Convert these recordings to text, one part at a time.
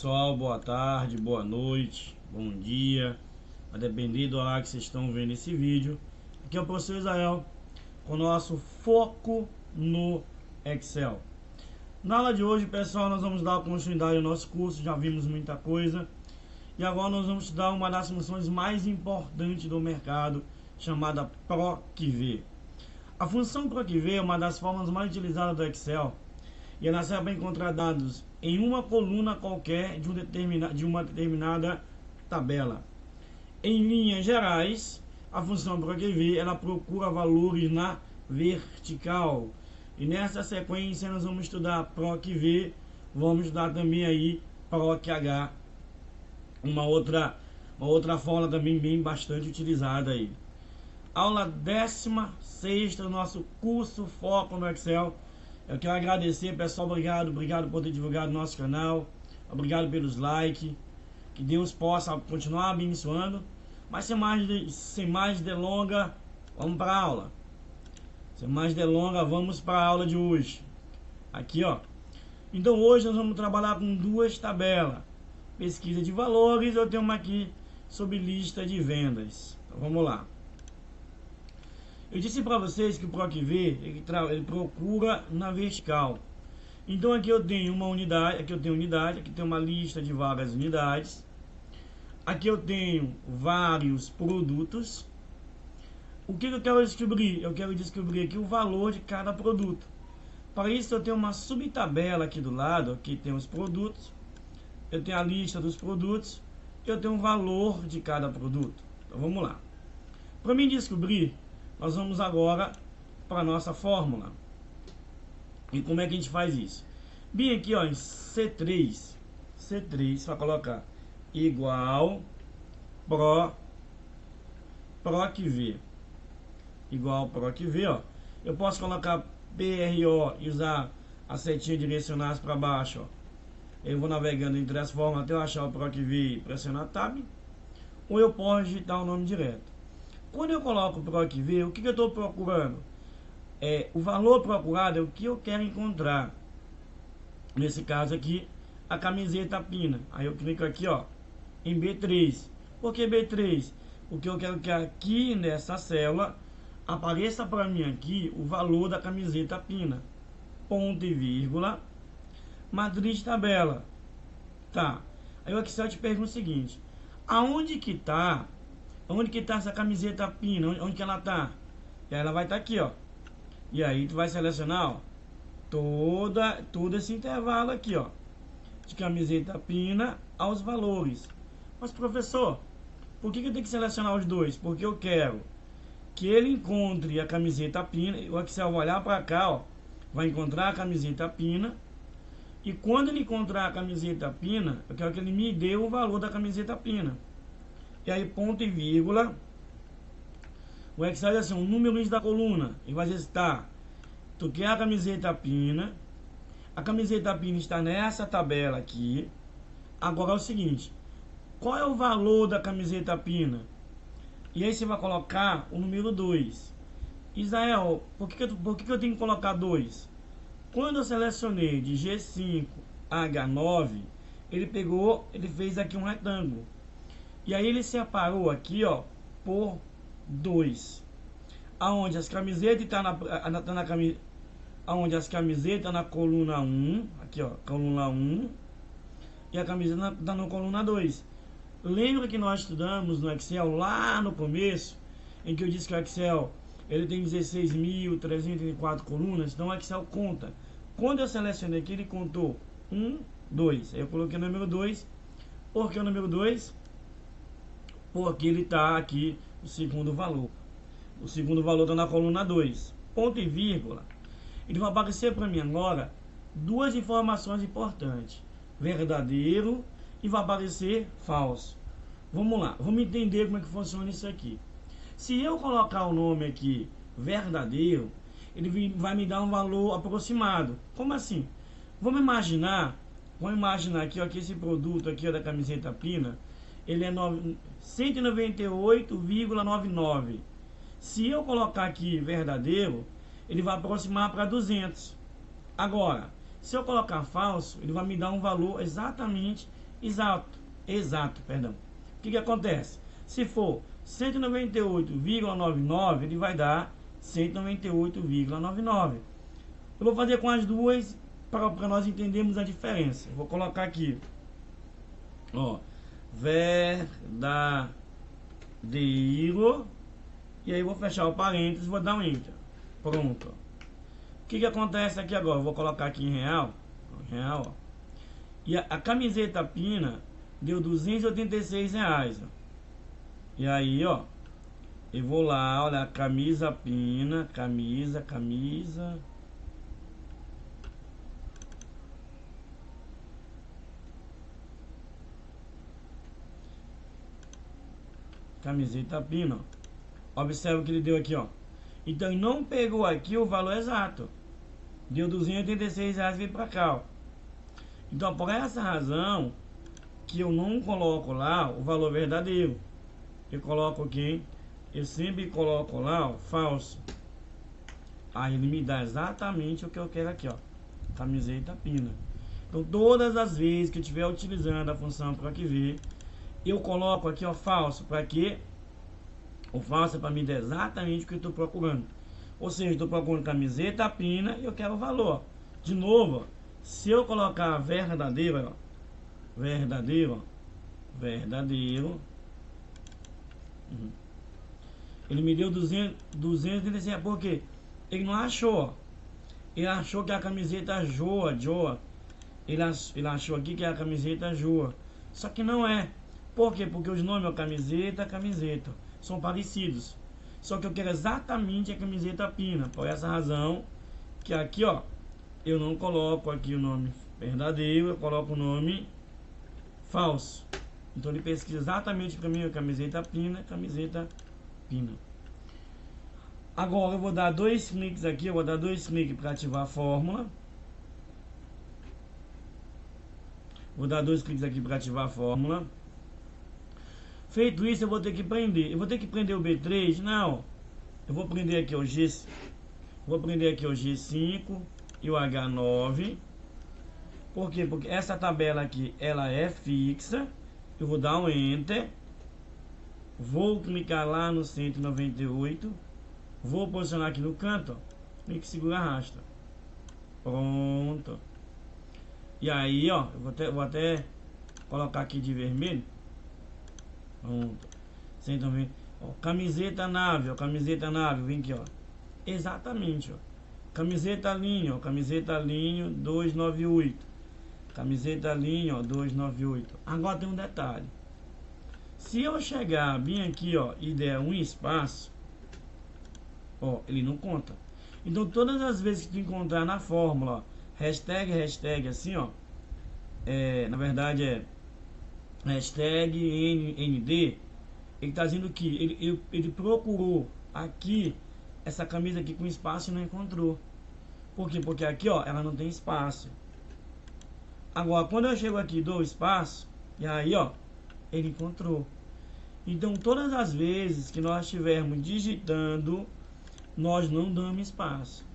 Pessoal, boa tarde, boa noite, bom dia, a depender do horário que vocês estão vendo esse vídeo. Aqui é o professor Israel com o nosso foco no Excel. Na aula de hoje, pessoal, nós vamos dar continuidade ao nosso curso, já vimos muita coisa. E agora nós vamos estudar uma das funções mais importantes do mercado, chamada PROQV. A função PROQV é uma das formas mais utilizadas do Excel e ela serve para encontrar dados em uma coluna qualquer de uma determinada tabela. Em linhas gerais, a função PROQV ela procura valores na vertical. E nessa sequência nós vamos estudar PROQV, vamos estudar também aí PROQH, uma outra forma também bem bastante utilizada aí. Aula 16ª do nosso curso Foco no Excel. Eu quero agradecer, pessoal, obrigado por ter divulgado nosso canal, obrigado pelos likes, que Deus possa continuar abençoando. Mas sem mais delonga, vamos para a aula. Sem mais delonga, vamos para a aula de hoje. Aqui, ó. Então hoje nós vamos trabalhar com duas tabelas. Pesquisa de valores, eu tenho uma aqui sobre lista de vendas. Então vamos lá. Eu disse para vocês que o PROQV ele procura na vertical. Então aqui eu tenho uma unidade, aqui tem uma lista de várias unidades. Aqui eu tenho vários produtos. O que eu quero descobrir? Eu quero descobrir aqui o valor de cada produto. Para isso eu tenho uma subtabela aqui do lado, aqui tem os produtos. Eu tenho a lista dos produtos, eu tenho o valor de cada produto. Então vamos lá. Para mim descobrir, nós vamos agora para a nossa fórmula. E como é que a gente faz isso? Bem aqui, ó, em C3 vai colocar igual PROQV. Igual PROQV, ó. Eu posso colocar PRO e usar a setinha direcionar para baixo, ó. Eu vou navegando entre as formas até eu achar o PROQV e pressionar Tab. Ou eu posso digitar o nome direto. Quando eu coloco o PROQV, o que eu estou procurando? O valor procurado é o que eu quero encontrar. Nesse caso aqui, a camiseta Pina. Aí eu clico aqui, ó, em B3. Por que B3? Porque eu quero que aqui nessa célula apareça para mim aqui o valor da camiseta Pina. Ponto e vírgula. Matriz de tabela. Tá. Aí o Excel te pergunta o seguinte: aonde que tá essa camiseta Pina? Onde que ela tá? E aí ela vai estar aqui, ó. E aí tu vai selecionar, ó, todo esse intervalo aqui, ó, de camiseta Pina aos valores. Mas professor, por que eu tenho que selecionar os dois? Porque eu quero que ele encontre a camiseta Pina. O Excel vai olhar para cá, ó, vai encontrar a camiseta Pina. E quando ele encontrar a camiseta Pina, eu quero que ele me dê o valor da camiseta Pina. E aí, ponto e vírgula. O Excel é assim, um número da coluna. E vai dizer, tá, tu quer a camiseta Pina. A camiseta Pina está nessa tabela aqui. Agora é o seguinte: qual é o valor da camiseta Pina? E aí você vai colocar o número 2. Israel, por que eu tenho que colocar 2? Quando eu selecionei de G5 a H9, ele fez aqui um retângulo. E aí ele separou aqui, ó, por 2. Aonde as camisetas aonde as camisetas na coluna 1, aqui, ó, coluna 1, e a camiseta está na coluna 2. Lembra que nós estudamos no Excel lá no começo, em que eu disse que o Excel ele tem 16.334 colunas, então o Excel conta. Quando eu selecionei aqui, ele contou 1, 2. Aí eu coloquei o número 2. Por que o número 2? Porque ele está aqui o segundo valor. O segundo valor está na coluna 2. Ponto e vírgula. Ele vai aparecer para mim agora duas informações importantes: verdadeiro e vai aparecer falso. Vamos lá, vamos entender como é que funciona isso aqui. Se eu colocar o nome aqui verdadeiro, ele vai me dar um valor aproximado. Como assim? Vamos imaginar aqui, ó, que esse produto aqui, ó, da camiseta Pina, ele é 198,99. Se eu colocar aqui verdadeiro, ele vai aproximar para 200. Agora, Se eu colocar falso, ele vai me dar um valor exatamente exato, perdão. O que acontece? Se for 198,99, ele vai dar 198,99. Eu vou fazer com as duas para nós entendermos a diferença. Vou colocar aqui, ó, verdadeiro, e aí vou fechar o parênteses, vou dar um enter. Pronto. O que acontece aqui agora? Eu vou colocar aqui em real, ó. E a camiseta Pina deu R$286. E aí, ó, eu vou lá, olha, camisa Pina, camisa. Camiseta Pina, ó. Observa o que ele deu aqui, ó. Então ele não pegou aqui o valor exato. Deu R$286 e veio pra cá, ó. Então por essa razão que eu não coloco lá o valor verdadeiro. Eu coloco aqui, eu sempre coloco lá, ó, falso. Aí ele me dá exatamente o que eu quero aqui, ó. Camiseta Pina. Então todas as vezes que eu estiver utilizando a função PROC-V, eu coloco aqui, ó, falso. Para quê? O falso é para me dar exatamente o que eu estou procurando. Ou seja, estou procurando camiseta Pina e eu quero o valor. De novo, ó, se eu colocar verdadeiro, ó, verdadeiro, ele me deu 236, porque ele não achou, ó. Ele achou que a camiseta Joa. Ele achou aqui que é a camiseta Joa. Só que não é. Por quê? Porque os nomes, ó, camiseta, são parecidos. Só que eu quero exatamente a camiseta Pina. Por essa razão que aqui, ó, eu não coloco aqui o nome verdadeiro, eu coloco o nome falso. Então ele pesquisa exatamente para mim a camiseta Pina. Agora eu vou dar dois cliques aqui, eu vou dar dois cliques para ativar a fórmula. Vou dar dois cliques aqui para ativar a fórmula. Feito isso, eu vou ter que prender. Eu vou ter que prender o B3? Não. Eu vou prender aqui o G5 e o H9. Por quê? Porque essa tabela aqui, ela é fixa. Eu vou dar um Enter. Vou clicar lá no 198. Vou posicionar aqui no canto, ó. Clique, segura, arrasta. Pronto. E aí, ó, eu vou até colocar aqui de vermelho. Pronto. 190. Ó, camiseta nave, ó, vem aqui, ó. Exatamente, ó. Camiseta linho, ó, camiseta linho 298. Camiseta linho, ó, 298. Agora tem um detalhe. Se eu chegar bem aqui, ó, e der um espaço, ó, ele não conta. Então todas as vezes que tu encontrar na fórmula, ó, hashtag assim, ó, na verdade é hashtag ND, ele tá dizendo que ele procurou aqui essa camisa aqui com espaço e não encontrou. Por quê? Porque aqui, ó, ela não tem espaço. Agora quando eu chego aqui, dou espaço, e aí, ó, ele encontrou. Então todas as vezes que nós estivermos digitando, nós não damos espaço.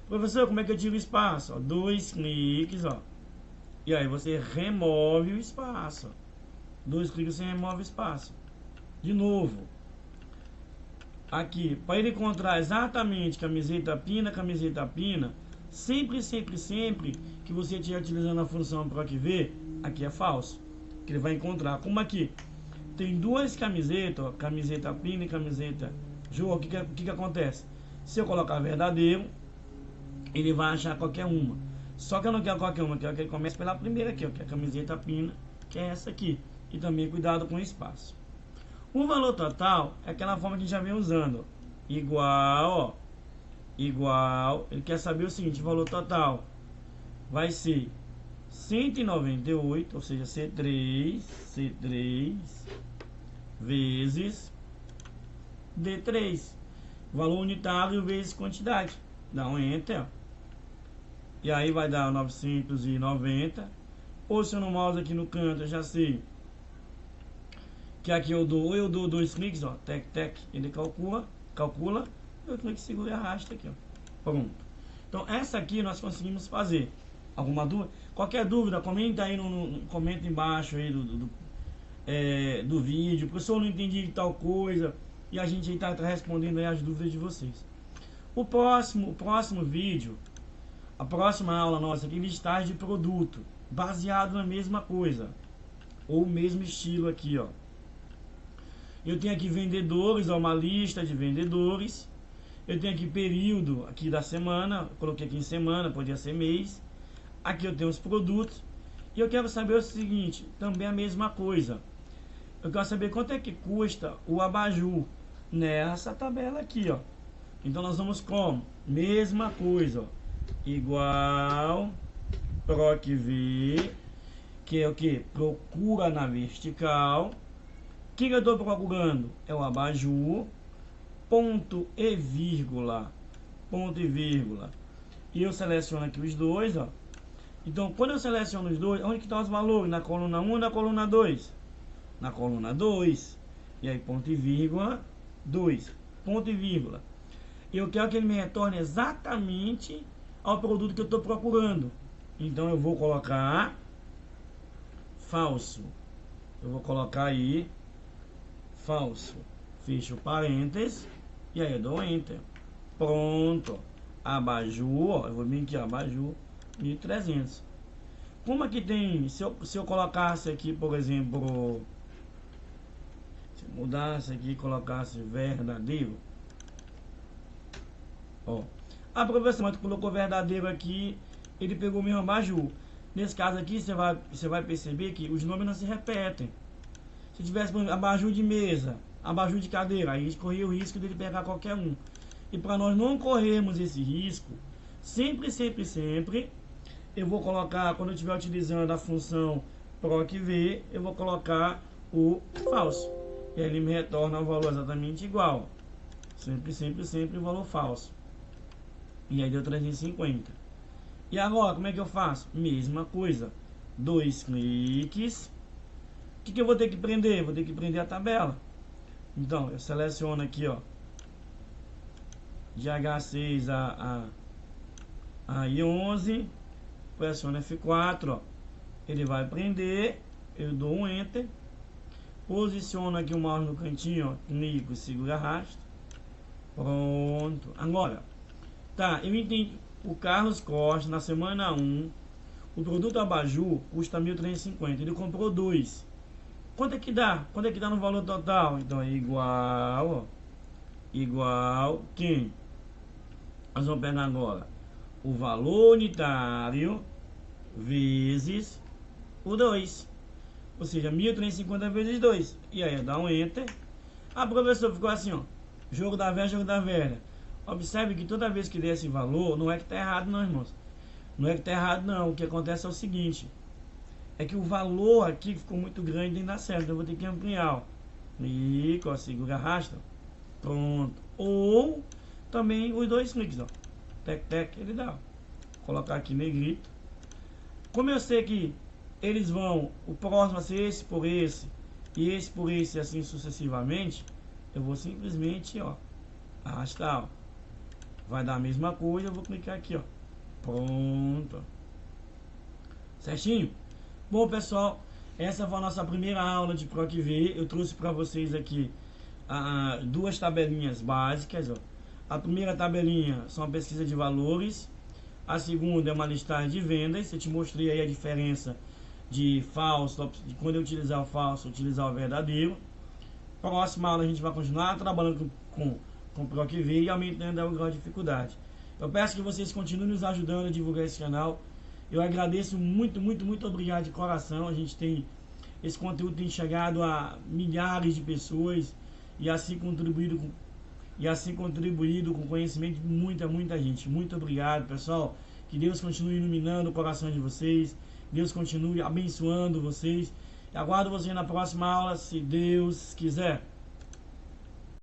Professor, como é que eu tiro espaço? Ó, dois cliques, ó, e aí você remove o espaço. Dois cliques, você remove o espaço. De novo, aqui, para ele encontrar exatamente camiseta Pina, sempre que você estiver utilizando a função PROC-V, aqui é falso, que ele vai encontrar. Como aqui tem duas camisetas, ó, camiseta Pina e camiseta Joa, o que acontece? Se eu colocar verdadeiro, ele vai achar qualquer uma. Só que eu não quero qualquer uma, eu quero que ele comece pela primeira aqui, ó, que é a camiseta Pina, que é essa aqui. E também cuidado com o espaço. O valor total é aquela forma que a gente já vem usando, ó. Igual, ele quer saber o seguinte, o valor total vai ser 198, ou seja, C3 vezes D3, valor unitário vezes quantidade. Dá um Enter, ó. E aí vai dar 990. Posiciono o mouse aqui no canto, eu já sei que aqui eu dou dois cliques, ó, tec, ele calcula, eu clique, seguro e arrasta aqui, ó. Pronto. Então essa aqui nós conseguimos fazer. Alguma dúvida? Qualquer dúvida, comenta aí comenta embaixo aí do vídeo. Professor, não entendi tal coisa. E a gente está respondendo aí as dúvidas de vocês. O próximo vídeo, a próxima aula nossa aqui, listagem de produto, baseado na mesma coisa, ou o mesmo estilo aqui, ó. Eu tenho aqui vendedores, ó, uma lista de vendedores. Eu tenho aqui período aqui da semana, coloquei aqui em semana, podia ser mês. Aqui eu tenho os produtos. E eu quero saber o seguinte, também a mesma coisa. Eu quero saber quanto é que custa o abajur nessa tabela aqui, ó. Então nós vamos como? Mesma coisa, ó. Igual PROC-V, que é o que? Procura na vertical. O que eu estou procurando? É o abajur, ponto e vírgula, e eu seleciono aqui os dois, ó. Então, quando eu seleciono os dois, onde que estão os valores? Na coluna 1 ou na coluna 2? Na coluna 2. E aí, ponto e vírgula, 2. Ponto e vírgula. Eu quero que ele me retorne exatamente ao produto que eu estou procurando. Então, eu vou colocar falso. Eu vou colocar aí falso. Fecho parênteses. E aí, eu dou Enter. Pronto. Abajur, ó, eu vou vir aqui, abajur, 1.300. Como aqui tem, se eu colocasse aqui, por exemplo, se eu mudasse aqui e colocasse verdadeiro, ó, a professora colocou verdadeiro aqui, ele pegou o mesmo abajur. Nesse caso aqui, você vai perceber que os nomes não se repetem. Se tivesse, por exemplo, abajur de mesa, abajur de cadeira, aí a gente corria o risco dele pegar qualquer um. E para nós não corrermos esse risco, sempre, eu vou colocar, quando eu estiver utilizando a função PROC-V, eu vou colocar o falso. E aí ele me retorna o valor exatamente igual. Sempre o valor falso. E aí deu 350. E agora, como é que eu faço? Mesma coisa. 2 cliques. O que eu vou ter que prender? Vou ter que prender a tabela. Então, eu seleciono aqui, ó, de H6 a I11, pressiono F4, ó, ele vai prender, eu dou um Enter, posiciono aqui o mouse no cantinho, ó, clico, segura, arrasto, pronto. Agora, tá, eu entendi, o Carlos Costa, na semana 1, o produto abajur custa 1.350, ele comprou 2. Quanto é que dá? Quanto é que dá no valor total? Então é igual, ó, igual, quem? Nós vamos pegar agora o valor unitário vezes o 2. Ou seja, 1.350 vezes 2. E aí, dá um Enter. A professora ficou assim, ó. Jogo da velha. Observe que toda vez que der esse valor, não é que está errado não, irmãos. Não é que está errado não. O que acontece é o seguinte. É que o valor aqui ficou muito grande e não dá certo. Então eu vou ter que ampliar, ó. Clica, ó, segura, arrasta. Pronto. Ou também os 2 cliques, ó. Tec, ele dá. Vou colocar aqui negrito. Como eu sei que eles vão, o próximo vai ser esse por esse, e esse por esse, assim sucessivamente, eu vou simplesmente, ó, arrastar, ó. Vai dar a mesma coisa, eu vou clicar aqui, ó. Pronto. Certinho? Bom, pessoal, essa foi a nossa primeira aula de PROC-V. Eu trouxe para vocês aqui duas tabelinhas básicas, ó. A primeira tabelinha são a pesquisa de valores. A segunda é uma listagem de vendas. Eu te mostrei aí a diferença de falso, de quando eu utilizar o falso, utilizar o verdadeiro. Próxima aula a gente vai continuar trabalhando com PROC-V e aumentando o grau de dificuldade. Eu peço que vocês continuem nos ajudando a divulgar esse canal. Eu agradeço muito obrigado de coração. A gente tem, esse conteúdo tem chegado a milhares de pessoas e assim contribuído com o conhecimento de muita gente. Muito obrigado, pessoal. Que Deus continue iluminando o coração de vocês. Deus continue abençoando vocês. E aguardo vocês na próxima aula, se Deus quiser.